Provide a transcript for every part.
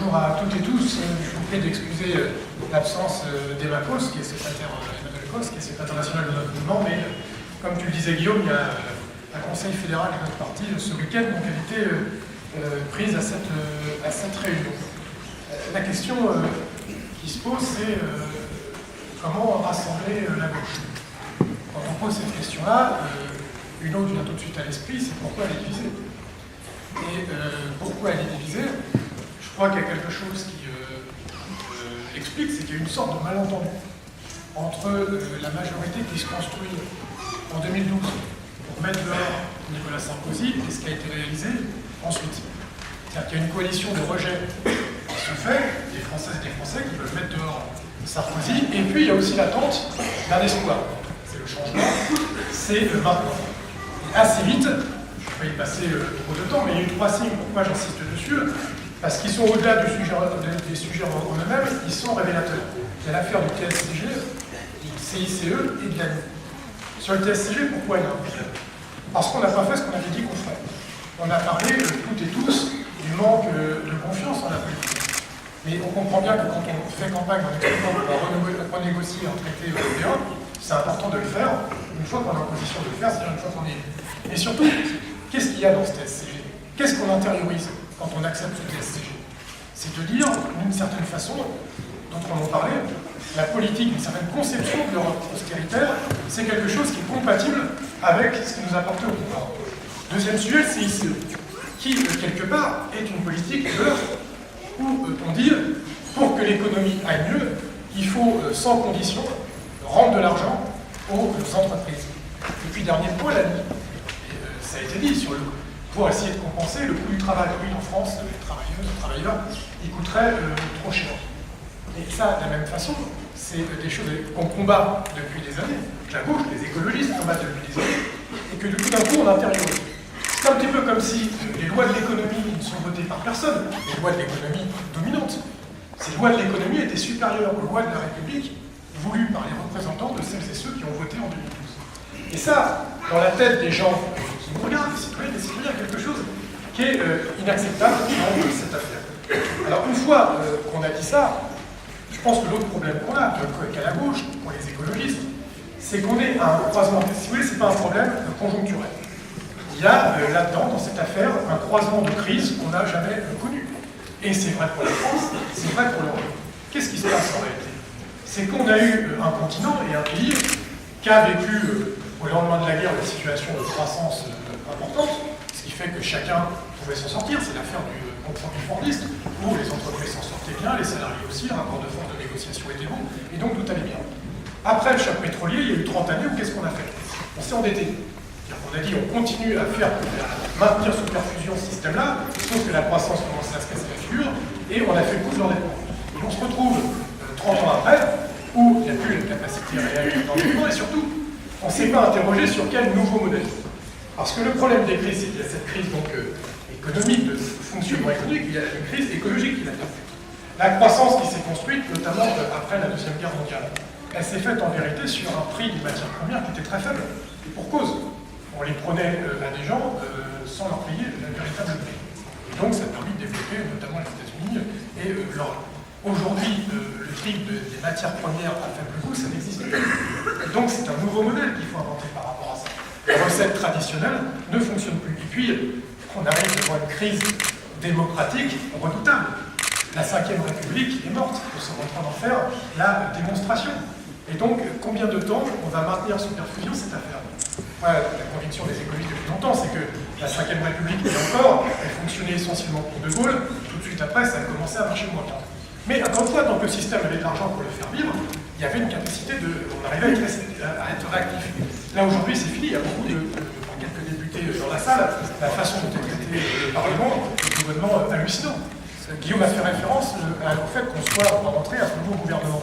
Bonjour à toutes et tous. Je vous prie d'excuser l'absence d'Emma Kos, qui est secrétaire, Emmanuel Kos, qui est secrétaire national de notre mouvement, mais comme tu le disais Guillaume, il y a un conseil fédéral de notre parti ce week-end, donc elle était prise à cette réunion. La question qui se pose, c'est comment rassembler la gauche. Quand on pose cette question-là, une autre vient tout de suite à l'esprit, c'est pourquoi elle est divisée. Et pourquoi elle est divisée, je crois qu'il y a quelque chose qui explique, c'est qu'il y a une sorte de malentendu entre la majorité qui se construit en 2012 pour mettre dehors Nicolas Sarkozy et ce qui a été réalisé ensuite. C'est-à-dire qu'il y a une coalition de rejet qui se fait, des Françaises et des Français qui veulent mettre dehors Sarkozy, et puis il y a aussi l'attente d'un espoir. C'est le changement, c'est maintenant. Et assez vite, je ne vais pas y passer trop de temps, mais il y a eu 3 signes. Pourquoi j'insiste dessus? Parce qu'ils sont au-delà des sujets en eux-mêmes, ils sont révélateurs. Il y a l'affaire du TSCG, du CICE et de l'ANI. Sur le TSCG, pourquoi il y a un problème? Parce qu'on n'a pas fait ce qu'on avait dit qu'on ferait. On a parlé, toutes et tous, du manque de confiance en la politique. Mais on comprend bien que quand on fait campagne en expliquant qu'on va renégocier un traité européen, c'est important de le faire une fois qu'on est en position de le faire, c'est-à-dire une fois qu'on est élu. Et surtout, qu'est-ce qu'il y a dans ce TSCG? Qu'est-ce qu'on intériorise quand on accepte ce TSCG? C'est de dire, d'une certaine façon, d'autres en ont parlé, la politique, une certaine conception de l'Europe austéritaire, c'est quelque chose qui est compatible avec ce qui nous apportait au pouvoir. Deuxième sujet, c'est CICE, qui, quelque part, est une politique de l'offre, où on dit, pour que l'économie aille mieux, il faut, sans condition, rendre de l'argent aux entreprises. Et puis, dernier point, la ligne. Ça a été dit, pour essayer de compenser le coût du travail. Oui, en France, les travailleuses, les travailleurs, ils coûteraient trop cher. Et ça, de la même façon, c'est des choses qu'on combat depuis des années, que la gauche, les écologistes combattent depuis des années, et que tout d'un coup, on intériorise. C'est un petit peu comme si les lois de l'économie ne sont votées par personne, les lois de l'économie dominantes. Ces lois de l'économie étaient supérieures aux lois de la République, voulues par les représentants de celles et ceux qui ont voté en 2012. Et ça, dans la tête des gens qui nous regardent, des citoyens, il y a quelque chose qui est inacceptable dans cette affaire. Alors, une fois qu'on a dit ça, je pense que l'autre problème qu'on a, qu'à la gauche, pour les écologistes, c'est qu'on est à un croisement. Si vous voulez, ce n'est pas un problème conjoncturel. Il y a là-dedans, dans cette affaire, un croisement de crise qu'on n'a jamais connu. Et c'est vrai pour la France, c'est vrai pour l'Europe. Qu'est-ce qui se passe en réalité? C'est qu'on a eu un continent et un pays qui a vécu, au lendemain de la guerre, une situation de croissance importante, ce qui fait que chacun pouvait s'en sortir. C'est l'affaire du compromis fordiste, où les entreprises s'en sortaient bien, les salariés aussi, le rapport de force de négociation était bon, et donc tout allait bien. Après le choc pétrolier, il y a eu 30 années où qu'est-ce qu'on a fait? On s'est endetté. On a dit on continue à maintenir sous perfusion ce système-là, sauf que la croissance commençait à se casser la figure, et on a fait le coup de l'endettement. Et on se retrouve 30 ans après, où il n'y a plus la capacité réelle d'endettement, et surtout, on ne s'est pas interrogé sur quel nouveau modèle. Parce que le problème des crises, c'est qu'il y a cette crise donc, économique, de fonctionnement économique, il y a une crise écologique qui l'a fait. La croissance qui s'est construite, notamment après la Deuxième Guerre mondiale, elle s'est faite en vérité sur un prix des matières premières qui était très faible, et pour cause. On les prenait à des gens sans leur payer le véritable prix. Et donc ça a permis de développer notamment les États-Unis et l'Europe. Aujourd'hui, le prix des matières premières à faible coût, ça n'existe plus. Et donc c'est un nouveau modèle qu'il faut inventer par rapport à ça. Les recettes traditionnelles ne fonctionnent plus. Et puis, on arrive devant une crise démocratique redoutable. La Ve République est morte. Nous sommes en train d'en faire la démonstration. Et donc, combien de temps on va maintenir sous perfusion cette affaire? La conviction des écologistes depuis longtemps, c'est que la Ve République, et encore, elle fonctionnait essentiellement pour De Gaulle. Tout de suite après, ça a commencé à marcher moins bien. Mais encore une fois, tant que le système avait de l'argent pour le faire vivre, il y avait une capacité on arrivait à être réactif. Là, aujourd'hui, c'est fini. Il y a beaucoup quelques députés dans la salle. La façon dont est traité le Parlement est complètement hallucinant. Guillaume a fait référence au fait qu'on soit rentré à ce nouveau gouvernement.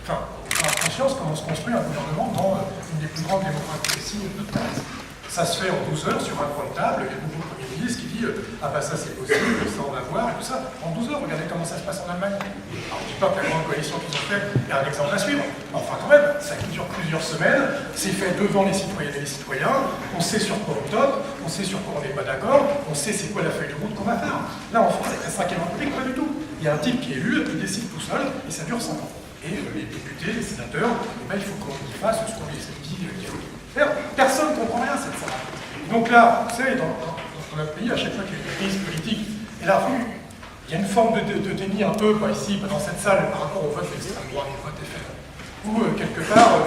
Enfin, on a conscience comment se construit un gouvernement dans une des plus grandes démocraties de notre place. Ça se fait en 12 heures sur un coin de table, il y a le nouveau Premier ministre qui dit ah bah ça c'est possible, ça on va voir, et tout ça. En 12 heures, regardez comment ça se passe en Allemagne. Alors je dis pas que la grande coalition qu'ils ont fait est un exemple à suivre, enfin quand même, ça dure plusieurs semaines, c'est fait devant les citoyennes et les citoyens, on sait sur quoi on top, on sait sur quoi on n'est pas d'accord, on sait c'est quoi la feuille de route qu'on va faire. Là en France, avec la Ve République, pas du tout. Il y y a un type qui est élu, il décide tout seul, et ça dure 5 ans. Et les députés, les sénateurs, il faut qu'on y fasse ce qu'on les dit qu'il faut faire. Personne ne comprend rien à cette salle. Donc là, vous savez, dans notre pays, à chaque fois qu'il y a une crise politique, et là, il y a une forme de déni un peu, pas ici, pas dans cette salle, par rapport au vote d'extrême droite, au vote FN. Où, quelque part,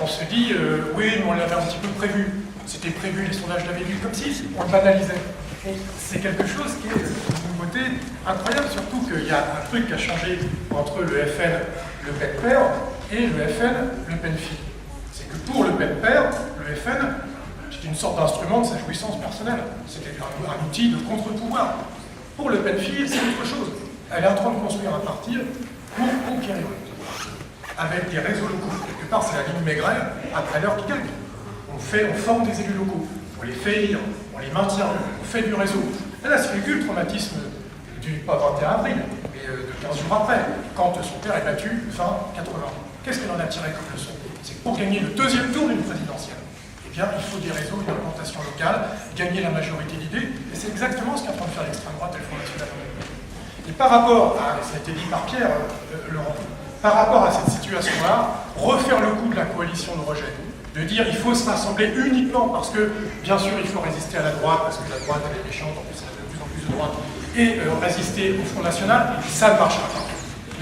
on se dit, oui, mais on l'avait un petit peu prévu. C'était prévu, les sondages l'avaient dit, comme si on le banalisait. C'est quelque chose qui est une nouveauté incroyable, surtout qu'il y a un truc qui a changé entre le FN, Le Pen père, et le FN, Le Pen fille. C'est que pour Le Pen père, le FN, c'était une sorte d'instrument de sa jouissance personnelle. C'était un outil de contre-pouvoir. Pour Le Pen fille, c'est autre chose. Elle est en train de construire un parti pour conquérir le pouvoir, avec des réseaux locaux. Quelque part, c'est la ligne Maigret, après l'heure qui gagne. On forme des élus locaux, on les fait élire, on les maintient, on fait du réseau. Et là, c'est vécu le traumatisme du, pas 21 avril, mais de 15 jours après, quand son père est battu fin 80. Qu'est-ce qu'elle en a tiré comme leçon? C'est que pour gagner le deuxième tour d'une présidentielle, eh bien, il faut des réseaux, une implantation locale, gagner la majorité d'idées, et c'est exactement ce qu'est en train de faire l'extrême droite et le Front National. Et par rapport à, ça a été dit par Pierre, Laurent, par rapport à cette situation-là, refaire le coup de la coalition de rejet, de dire il faut se rassembler uniquement parce que, bien sûr, il faut résister à la droite, parce que la droite, elle est méchante, en plus, elle a de plus en plus de droite, et résister au Front National, ça ne marchera pas.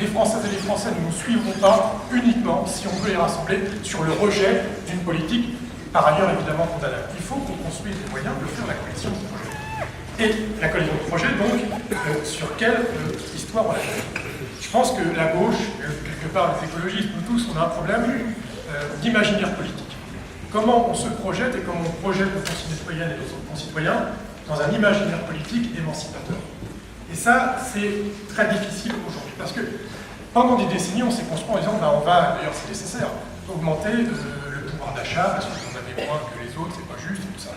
Les Françaises et les Français ne nous suivront pas uniquement si on veut les rassembler sur le rejet d'une politique, par ailleurs évidemment condamnable. Il faut qu'on construise les moyens de faire la coalition de projet. Et la coalition de projet, donc, sur quelle histoire on a fait. Je pense que la gauche, quelque part les écologistes, nous tous, on a un problème d'imaginaire politique. Comment on se projette et comment on projette nos concitoyennes et nos concitoyens dans un imaginaire politique émancipateur. Et ça, c'est très difficile aujourd'hui, parce que pendant des décennies, on s'est construit en disant, on va, d'ailleurs c'est nécessaire, augmenter le pouvoir d'achat, parce qu'on avait moins que les autres, c'est pas juste, et tout ça.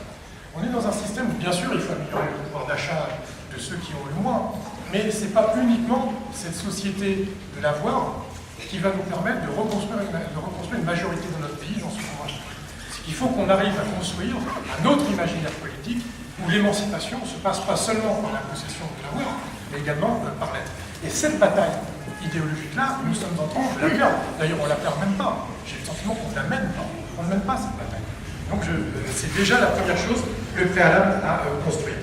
On est dans un système où, bien sûr, il faut améliorer le pouvoir d'achat de ceux qui ont le moins, mais c'est pas uniquement cette société de l'avoir qui va nous permettre de reconstruire une majorité de notre pays, j'en suis convaincu. Il faut qu'on arrive à construire un autre imaginaire politique où l'émancipation ne se passe pas seulement par la possession de l'avoir, mais également par l'être. Et cette bataille idéologique-là, nous sommes en train de la perdre. D'ailleurs, on ne la perd même pas. J'ai le sentiment qu'on ne la mène pas. On ne mène pas cette bataille. Donc c'est déjà la première chose, le préalable à construire.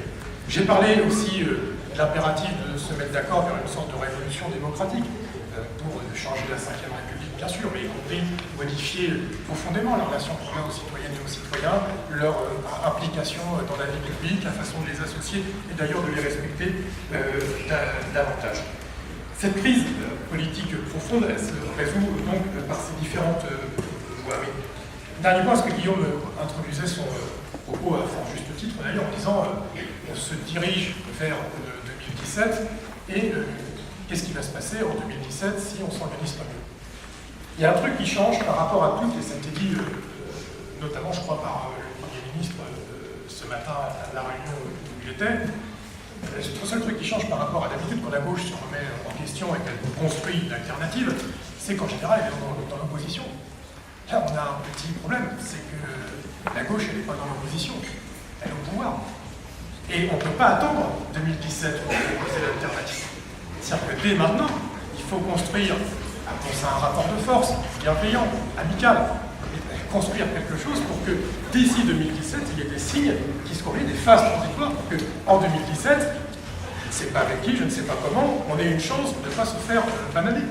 J'ai parlé aussi de l'impératif de se mettre d'accord vers une sorte de révolution démocratique pour changer la Ve République, bien sûr, mais y compris modifier profondément la relation qu'on a aux citoyennes et aux citoyens, leur implication dans la vie publique, la façon de les associer et d'ailleurs de les respecter davantage. Cette crise politique profonde, elle se résout donc par ces différentes voies. Dernier point, parce que Guillaume introduisait son propos à fort juste titre, d'ailleurs, en disant on se dirige vers 2017 et qu'est-ce qui va se passer en 2017 si on s'organise pas mieux? Il y a un truc qui change par rapport à tout, et ça a été dit notamment, je crois, par le Premier ministre ce matin à la réunion où il était. Le seul truc qui change par rapport à d'habitude quand la gauche se remet en question et qu'elle construit une alternative, c'est qu'en général, elle est dans l'opposition. Là, on a un petit problème, c'est que la gauche, elle n'est pas dans l'opposition, elle est au pouvoir. Et on ne peut pas attendre 2017 pour proposer l'alternative. C'est-à-dire que dès maintenant, il faut construire, c'est un rapport de force, bienveillant, amical, construire quelque chose pour que d'ici 2017, il y ait des signes qui se corrigent, des phases transitoires, pour qu'en 2017, c'est pas avec qui, je ne sais pas comment, on ait une chance de ne pas se faire bananer.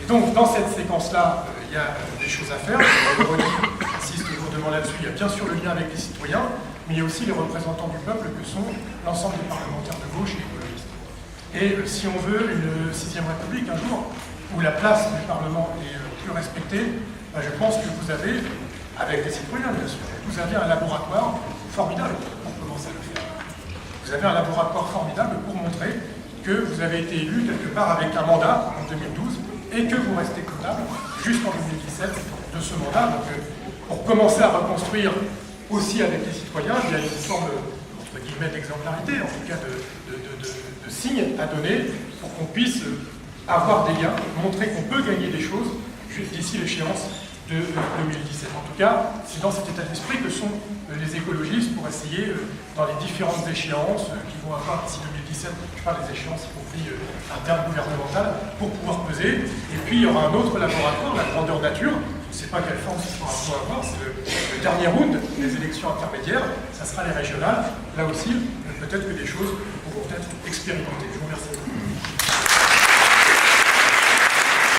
Et donc, dans cette séquence-là, il y a des choses à faire. J'insiste lourdement là-dessus. Il y a bien sûr le lien avec les citoyens, mais il y a aussi les représentants du peuple que sont l'ensemble des parlementaires de gauche et écologistes. Et si on veut une 6e République un jour, où la place du Parlement est plus respectée, je pense que vous avez, avec les citoyens bien sûr, vous avez un laboratoire formidable pour commencer à le faire. Vous avez un laboratoire formidable pour montrer que vous avez été élu quelque part avec un mandat en 2012 et que vous restez comptable jusqu'en 2017 de ce mandat. Donc, pour commencer à reconstruire aussi avec les citoyens, il y a une forme, entre guillemets, d'exemplarité, en tout cas de signes à donner pour qu'on puisse avoir des gains, montrer qu'on peut gagner des choses juste d'ici l'échéance de 2017. En tout cas, c'est dans cet état d'esprit que sont les écologistes pour essayer, dans les différentes échéances qui vont avoir d'ici 2017, je parle des échéances y compris intergouvernementales, pour pouvoir peser. Et puis il y aura un autre laboratoire, la grandeur nature. Je ne sais pas quelle forme ça pourra avoir, c'est le dernier round des élections intermédiaires, ça sera les régionales. Là aussi, peut-être que des choses pourront être expérimentées. Je vous remercie.